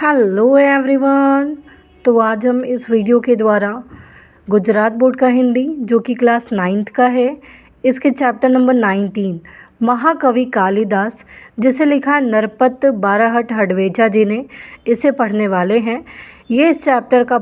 Hello everyone. तो आज हम इस वीडियो के द्वारा गुजरात बोर्ड का हिंदी जो कि क्लास 9th का है, इसके चैप्टर नंबर 19 महाकवि कालिदास, जिसे लिखा है नरपत बाराहट हडवेचा जी ने, इसे पढ़ने वाले हैं। ये इस चैप्टर का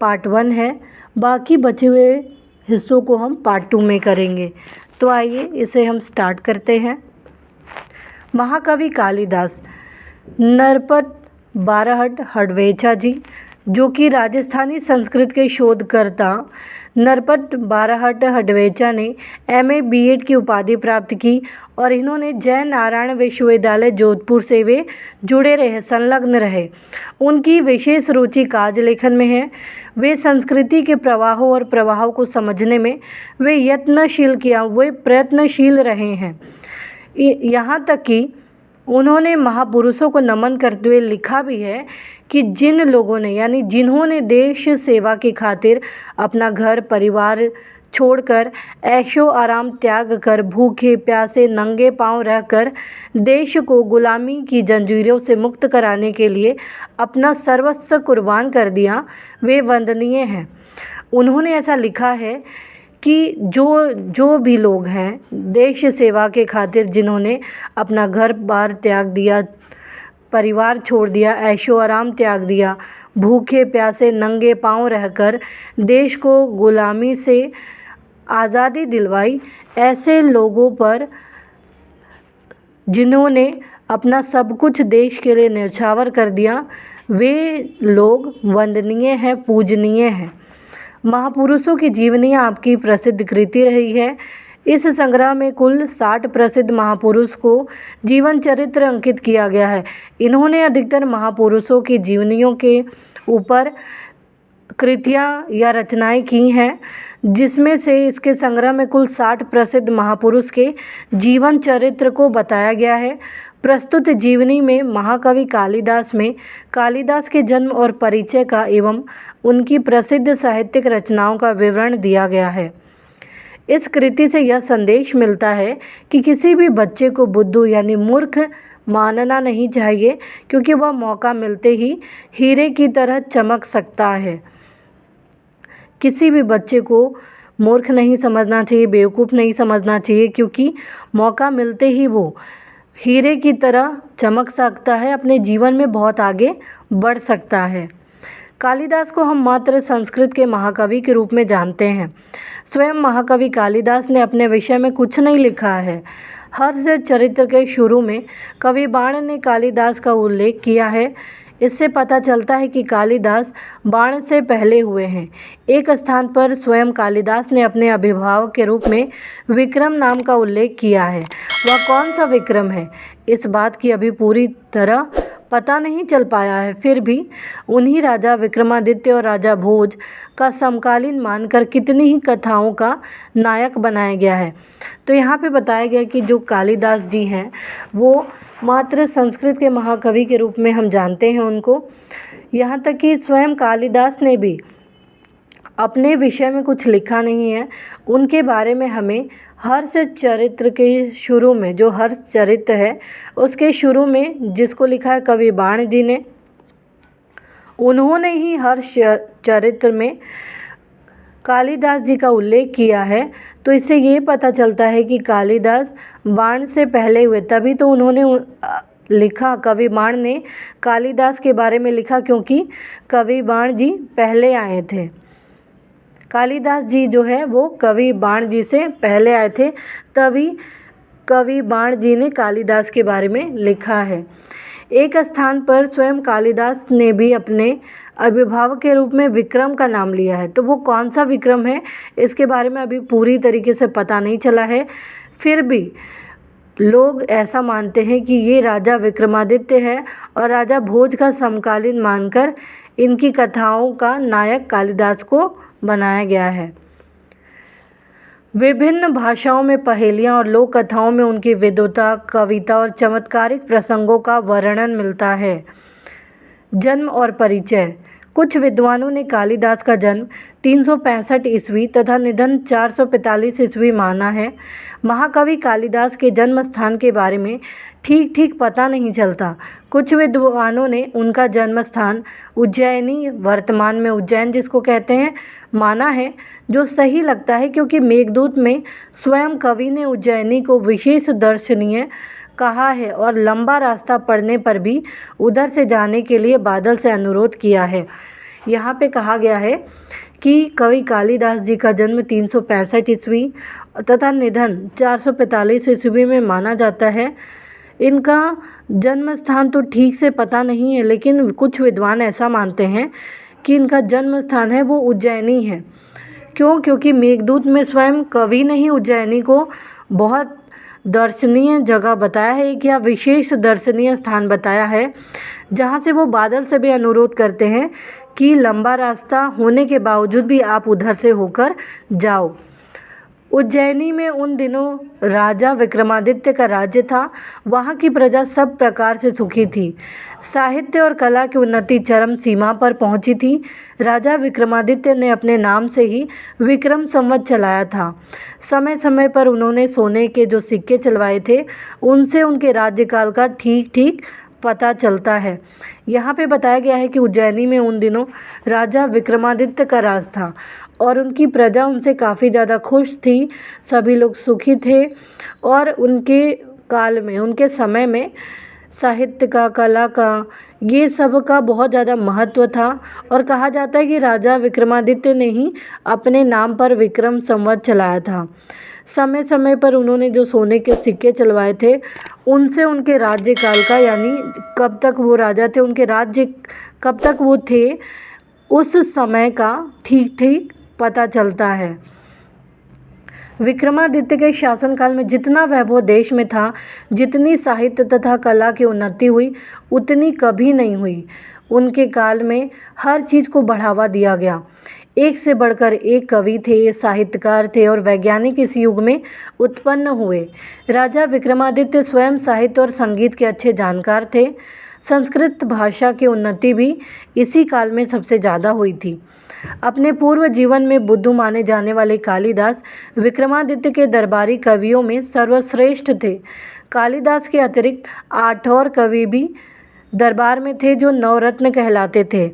पार्ट 1 है। बाकी बचे हुए हिस्सों को हम पार्ट 2 में करेंगे। तो आइए इसे हम स्टार्ट करते हैं। महाकवि कालिदास नरपत बाराहट हडवेचा जी, जो कि राजस्थानी संस्कृत के शोधकर्ता नरपत बाराहट हडवेचा ने MA B.Ed की उपाधि प्राप्त की और इन्होंने जय नारायण विश्वविद्यालय जोधपुर से वे जुड़े रहे, संलग्न रहे। उनकी विशेष रुचि काव्य लेखन में है। वे संस्कृति के प्रवाहों और प्रवाहों को समझने में वे प्रयत्नशील रहे हैं। यहाँ तक कि उन्होंने महापुरुषों को नमन करते हुए लिखा भी है कि जिन्होंने देश सेवा की खातिर अपना घर परिवार छोड़कर ऐशो आराम त्याग कर भूखे प्यासे नंगे पांव रहकर देश को गुलामी की जंजीरों से मुक्त कराने के लिए अपना सर्वस्व कुर्बान कर दिया, वे वंदनीय हैं। उन्होंने ऐसा लिखा है कि जो भी लोग हैं देश सेवा के खातिर जिन्होंने अपना घर बार त्याग दिया, परिवार छोड़ दिया, ऐशो आराम त्याग दिया, भूखे प्यासे नंगे पांव रहकर देश को गुलामी से आज़ादी दिलवाई, ऐसे लोगों पर जिन्होंने अपना सब कुछ देश के लिए न्यौछावर कर दिया, वे लोग वंदनीय हैं, पूजनीय हैं। महापुरुषों की जीवनियाँ आपकी प्रसिद्ध कृति रही है। इस संग्रह में कुल 60 प्रसिद्ध महापुरुष को जीवन चरित्र अंकित किया गया है। इन्होंने अधिकतर महापुरुषों की जीवनियों के ऊपर कृतियाँ या रचनाएं की हैं, जिसमें से इसके संग्रह में कुल 60 प्रसिद्ध महापुरुष के जीवन चरित्र को बताया गया है। प्रस्तुत जीवनी में महाकवि कालिदास में कालिदास के जन्म और परिचय का एवं उनकी प्रसिद्ध साहित्यिक रचनाओं का विवरण दिया गया है। इस कृति से यह संदेश मिलता है कि किसी भी बच्चे को बुद्धू यानी मूर्ख मानना नहीं चाहिए, क्योंकि वह मौका मिलते ही हीरे की तरह चमक सकता है। किसी भी बच्चे को मूर्ख नहीं समझना चाहिए, बेवकूफ़ नहीं समझना चाहिए, क्योंकि मौका मिलते ही वो हीरे की तरह चमक सकता है, अपने जीवन में बहुत आगे बढ़ सकता है। कालिदास को हम मात्र संस्कृत के महाकवि के रूप में जानते हैं। स्वयं महाकवि कालिदास ने अपने विषय में कुछ नहीं लिखा है। हर्ष चरित्र के शुरू में कवि बाण ने कालिदास का उल्लेख किया है। इससे पता चलता है कि कालिदास बाण से पहले हुए हैं। एक स्थान पर स्वयं कालिदास ने अपने अभिभावक के रूप में विक्रम नाम का उल्लेख किया है। वह कौन सा विक्रम है, इस बात की अभी पूरी तरह पता नहीं चल पाया है। फिर भी उन्हीं राजा विक्रमादित्य और राजा भोज का समकालीन मानकर कितनी ही कथाओं का नायक बनाया गया है। तो यहाँ पे बताया गया कि जो कालिदास जी हैं वो मात्र संस्कृत के महाकवि के रूप में हम जानते हैं उनको। यहाँ तक कि स्वयं कालिदास ने भी अपने विषय में कुछ लिखा नहीं है। उनके बारे में हमें हर्ष चरित्र के शुरू में, जो हर्ष चरित्र है उसके शुरू में जिसको लिखा है कवि बाण जी ने, उन्होंने ही हर्ष चरित्र में कालिदास जी का उल्लेख किया है। तो इससे ये पता चलता है कि कालिदास बाण से पहले हुए, तभी तो उन्होंने लिखा, कवि बाण ने कालिदास के बारे में लिखा, क्योंकि कवि बाण जी पहले आए थे। कालिदास जी जो है वो कवि बाण जी से पहले आए थे, तभी कवि बाण जी ने कालिदास के बारे में लिखा है। एक स्थान पर स्वयं कालिदास ने भी अपने अभिभावक के रूप में विक्रम का नाम लिया है। तो वो कौन सा विक्रम है, इसके बारे में अभी पूरी तरीके से पता नहीं चला है। फिर भी लोग ऐसा मानते हैं कि ये राजा विक्रमादित्य है और राजा भोज का समकालीन मानकर इनकी कथाओं का नायक कालिदास को बनाया गया है। विभिन्न भाषाओं में पहेलियाँ और लोक कथाओं में उनकी विद्वता, कविता और चमत्कारिक प्रसंगों का वर्णन मिलता है। जन्म और परिचय। कुछ विद्वानों ने कालिदास का जन्म 365 ईस्वी तथा निधन 445 ईस्वी माना है। महाकवि कालिदास के जन्म स्थान के बारे में ठीक ठीक पता नहीं चलता। कुछ विद्वानों ने उनका जन्म स्थान उज्जैनी, वर्तमान में उज्जैन जिसको कहते हैं, माना है, जो सही लगता है क्योंकि मेघदूत में स्वयं कवि ने उज्जैनी को विशेष दर्शनीय कहा है और लंबा रास्ता पड़ने पर भी उधर से जाने के लिए बादल से अनुरोध किया है। यहाँ पे कहा गया है कि कवि कालिदास जी का जन्म 365 ईस्वी तथा निधन 445 ईस्वी में माना जाता है। इनका जन्म स्थान तो ठीक से पता नहीं है, लेकिन कुछ विद्वान ऐसा मानते हैं कि इनका जन्म स्थान है वो उज्जैनी है। क्यों? क्योंकि मेघदूत में स्वयं कवि ने ही उज्जैनी को बहुत दर्शनीय जगह बताया है, एक या विशेष दर्शनीय स्थान बताया है, जहाँ से वो बादल से भी अनुरोध करते हैं कि लंबा रास्ता होने के बावजूद भी आप उधर से होकर जाओ। उज्जैनी में उन दिनों राजा विक्रमादित्य का राज्य था। वहाँ की प्रजा सब प्रकार से सुखी थी। साहित्य और कला की उन्नति चरम सीमा पर पहुँची थी। राजा विक्रमादित्य ने अपने नाम से ही विक्रम संवत चलाया था। समय समय पर उन्होंने सोने के जो सिक्के चलवाए थे, उनसे उनके राज्यकाल का ठीक ठीक पता चलता है। यहाँ पे बताया गया है कि उज्जैनी में उन दिनों राजा विक्रमादित्य का राज था और उनकी प्रजा उनसे काफ़ी ज़्यादा खुश थी। सभी लोग सुखी थे और उनके काल में, उनके समय में साहित्य का, कला का, ये सब का बहुत ज़्यादा महत्व था। और कहा जाता है कि राजा विक्रमादित्य ने ही अपने नाम पर विक्रम संवत चलाया था। समय समय पर उन्होंने जो सोने के सिक्के चलवाए थे, उनसे उनके राज्यकाल का, यानी कब तक वो राजा थे, उनके राज्य कब तक वो थे, उस समय का ठीक ठीक पता चलता है। विक्रमादित्य के शासनकाल में जितना वैभव देश में था, जितनी साहित्य तथा कला की उन्नति हुई, उतनी कभी नहीं हुई। उनके काल में हर चीज़ को बढ़ावा दिया गया। एक से बढ़कर एक कवि थे, साहित्यकार थे और वैज्ञानिक इस युग में उत्पन्न हुए। राजा विक्रमादित्य स्वयं साहित्य और संगीत के अच्छे जानकार थे। संस्कृत भाषा की उन्नति भी इसी काल में सबसे ज़्यादा हुई थी। अपने पूर्व जीवन में बुद्धू माने जाने वाले कालिदास विक्रमादित्य के दरबारी कवियों में सर्वश्रेष्ठ थे। कालिदास के अतिरिक्त 8 और कवि भी दरबार में थे जो नवरत्न कहलाते थे।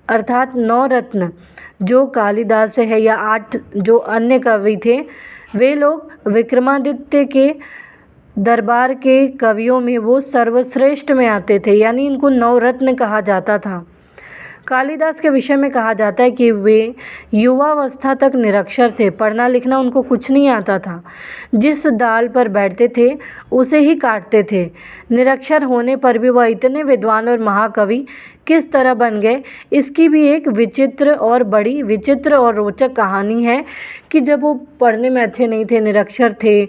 अर्थात 9 रत्न जो कालिदास से है या 8 जो अन्य कवि थे, वे लोग विक्रमादित्य के दरबार के कवियों में वो सर्वश्रेष्ठ में आते थे, यानी इनको 9 रत्न कहा जाता था। कालिदास के विषय में कहा जाता है कि वे युवावस्था तक निरक्षर थे, पढ़ना लिखना उनको कुछ नहीं आता था। जिस डाल पर बैठते थे उसे ही काटते थे। निरक्षर होने पर भी वह इतने विद्वान और महाकवि किस तरह बन गए, इसकी भी एक बड़ी विचित्र और रोचक कहानी है कि जब वो पढ़ने में अच्छे नहीं थे, निरक्षर थे,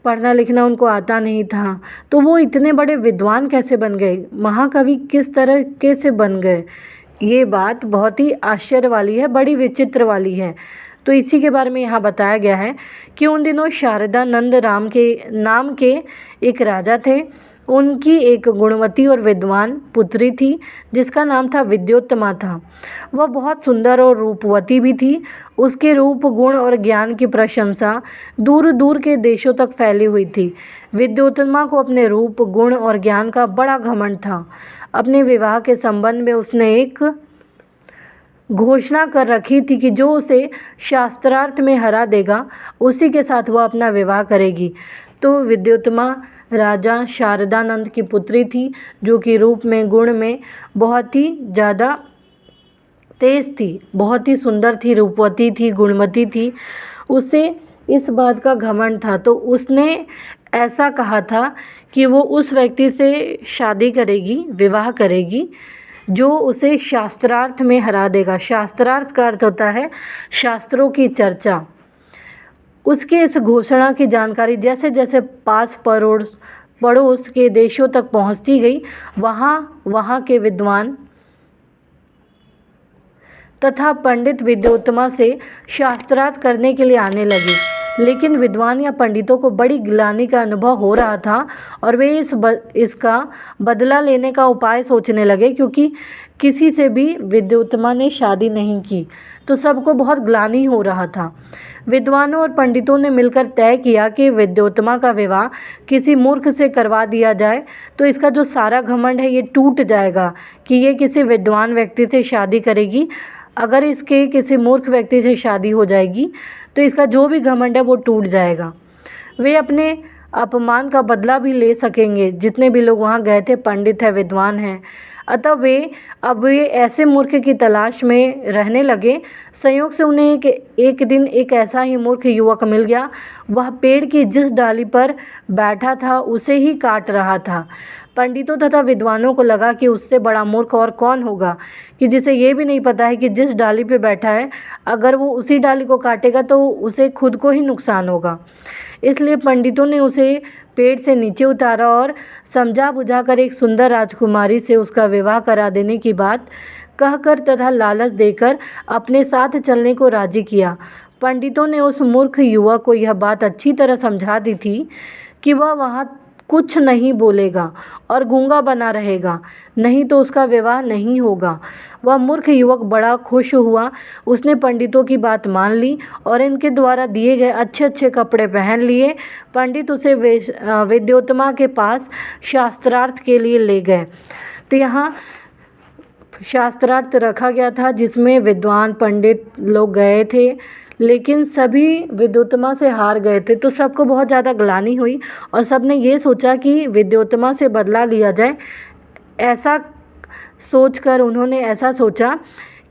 पढ़ना लिखना उनको आता नहीं था, तो वो इतने बड़े विद्वान कैसे बन गए, महाकवि किस तरह से बन गए। ये बात बहुत ही आश्चर्य वाली है, बड़ी विचित्र वाली है। तो इसी के बारे में यहाँ बताया गया है कि उन दिनों शारदानंद राम के नाम के एक राजा थे। उनकी एक गुणवती और विद्वान पुत्री थी जिसका नाम था विद्योत्तमा था। वह बहुत सुंदर और रूपवती भी थी। उसके रूप, गुण और ज्ञान की प्रशंसा दूर दूर के देशों तक फैली हुई थी। विद्योत्तमा को अपने रूप, गुण और ज्ञान का बड़ा घमंड था। अपने विवाह के संबंध में उसने एक घोषणा कर रखी थी कि जो उसे शास्त्रार्थ में हरा देगा, उसी के साथ वह अपना विवाह करेगी। तो विद्योत्तमा राजा शारदानंद की पुत्री थी, जो कि रूप में, गुण में बहुत ही ज़्यादा तेज थी, बहुत ही सुंदर थी, रूपवती थी, गुणवती थी। उसे इस बात का घमंड था, तो उसने ऐसा कहा था कि वो उस व्यक्ति से शादी करेगी, विवाह करेगी, जो उसे शास्त्रार्थ में हरा देगा। शास्त्रार्थ का अर्थ होता है शास्त्रों की चर्चा। उसके इस घोषणा की जानकारी जैसे जैसे पास पड़ोस के देशों तक पहुंचती गई, वहाँ के विद्वान तथा पंडित विद्योत्तमा से शास्त्रार्थ करने के लिए आने लगे। लेकिन विद्वान या पंडितों को बड़ी ग्लानि का अनुभव हो रहा था और वे इसका बदला लेने का उपाय सोचने लगे, क्योंकि किसी से भी विद्योत्तमा ने शादी नहीं की तो सबको बहुत ग्लानि हो रहा था। विद्वानों और पंडितों ने मिलकर तय किया कि विद्योत्तमा का विवाह किसी मूर्ख से करवा दिया जाए, तो इसका जो सारा घमंड है ये टूट जाएगा कि ये किसी विद्वान व्यक्ति से शादी करेगी। अगर इसके किसी मूर्ख व्यक्ति से शादी हो जाएगी तो इसका जो भी घमंड है वो टूट जाएगा। वे अपने अपमान का बदला भी ले सकेंगे। जितने भी लोग वहाँ गए थे पंडित है, विद्वान हैं, अतः वे ऐसे मूर्ख की तलाश में रहने लगे। संयोग से उन्हें एक दिन एक ऐसा ही मूर्ख युवक मिल गया। वह पेड़ की जिस डाली पर बैठा था उसे ही काट रहा था। पंडितों तथा विद्वानों को लगा कि उससे बड़ा मूर्ख और कौन होगा कि जिसे ये भी नहीं पता है कि जिस डाली पे बैठा है अगर वो उसी डाली को काटेगा तो उसे खुद को ही नुकसान होगा। इसलिए पंडितों ने उसे पेड़ से नीचे उतारा और समझा बुझाकर एक सुंदर राजकुमारी से उसका विवाह करा देने की बात कहकर तथा लालच देकर अपने साथ चलने को राजी किया। पंडितों ने उस मूर्ख युवक को यह बात अच्छी तरह समझा दी थी कि वह वहाँ कुछ नहीं बोलेगा और गूंगा बना रहेगा, नहीं तो उसका विवाह नहीं होगा। वह मूर्ख युवक बड़ा खुश हुआ। उसने पंडितों की बात मान ली और इनके द्वारा दिए गए अच्छे अच्छे कपड़े पहन लिए। पंडित उसे विद्योत्तमा के पास शास्त्रार्थ के लिए ले गए। तो यहाँ शास्त्रार्थ रखा गया था जिसमें विद्वान पंडित लोग गए थे, लेकिन सभी विद्योत्तमा से हार गए थे। तो सबको बहुत ज़्यादा ग्लानि हुई और सब ने ये सोचा कि विद्योत्तमा से बदला लिया जाए। ऐसा सोचकर उन्होंने ऐसा सोचा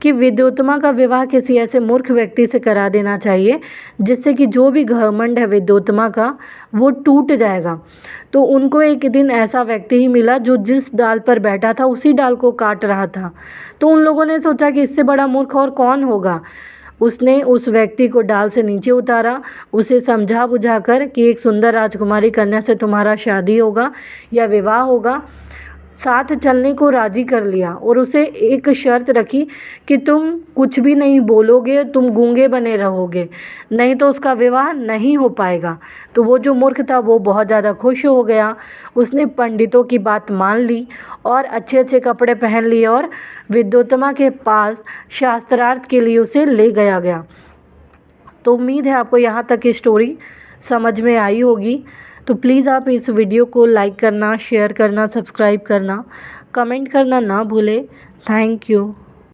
कि विद्योत्तमा का विवाह किसी ऐसे मूर्ख व्यक्ति से करा देना चाहिए जिससे कि जो भी घमंड है विद्योत्तमा का वो टूट जाएगा। तो उनको एक दिन ऐसा व्यक्ति ही मिला जो जिस डाल पर बैठा था उसी डाल को काट रहा था। तो उन लोगों ने सोचा कि इससे बड़ा मूर्ख और कौन होगा। उसने उस व्यक्ति को डाल से नीचे उतारा, उसे समझा बुझाकर कि एक सुंदर राजकुमारी कन्या से तुम्हारा शादी होगा या विवाह होगा, साथ चलने को राजी कर लिया और उसे एक शर्त रखी कि तुम कुछ भी नहीं बोलोगे, तुम गूंगे बने रहोगे, नहीं तो उसका विवाह नहीं हो पाएगा। तो वो जो मूर्ख था वो बहुत ज़्यादा खुश हो गया। उसने पंडितों की बात मान ली और अच्छे अच्छे कपड़े पहन लिए और विद्योत्तमा के पास शास्त्रार्थ के लिए उसे ले गया। तो उम्मीद है आपको यहाँ तक की स्टोरी समझ में आई होगी। तो प्लीज़ आप इस वीडियो को लाइक करना, शेयर करना, सब्सक्राइब करना, कमेंट करना ना भूलें। Thank you.